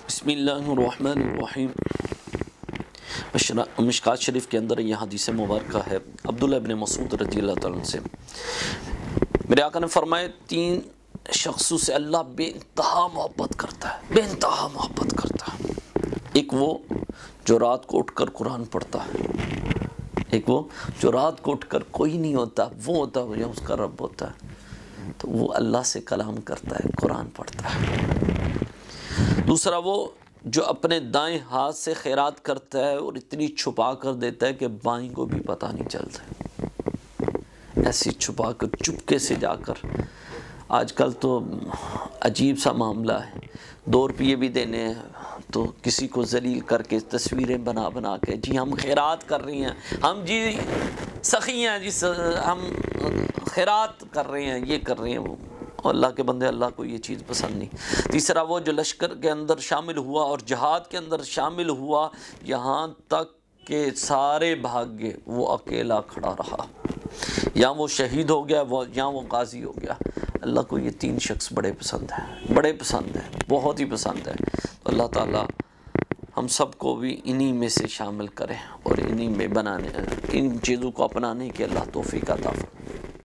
बिस्मिल्लाहिर्रहमानिर्रहीम। मिशकात शरीफ के अंदर यह हदीस मुबारक है अब्दुल्लाह इब्न मसूद रज़ियल्लाहु ताला अन्हु से, मेरे आका ने फरमाए, 3 शख्सों से अल्लाह बेइंतहा मोहब्बत करता है, बेइंतहा मोहब्बत करता है। एक वो जो रात को उठकर कुरान पढ़ता है, एक वो जो रात को उठकर कोई नहीं होता, वो होता है या उसका रब होता है, तो वो अल्लाह से कलाम करता है, कुरान पढ़ता है। दूसरा वो जो अपने दाएं हाथ से खैरात करता है और इतनी छुपा कर देता है कि बाएं को भी पता नहीं चलता, ऐसी छुपा कर चुपके से जाकर। आजकल तो अजीब सा मामला है, 2 रुपये भी देने हैं तो किसी को जलील करके तस्वीरें बना बना के, जी हम खैरात कर रही हैं, हम जी सखी हैं, जी हम खैरात कर रहे हैं, ये कर रहे हैं वो। और अल्लाह के बंदे, अल्लाह को ये चीज़ पसंद नहीं। तीसरा वो जो लश्कर के अंदर शामिल हुआ और जहाद के अंदर शामिल हुआ, यहाँ तक कि सारे भाग गए, वो अकेला खड़ा रहा, या वो शहीद हो गया, वो या वो गाजी हो गया। अल्लाह को ये 3 शख्स बड़े पसंद हैं, बड़े पसंद हैं, बहुत ही पसंद है। तो अल्लाह ताला हम सबको भी इन्हीं में से शामिल करें और इन्हीं में बनाने, इन चीज़ों को अपनाने की अल्लाह तौफीक अता फरमाए।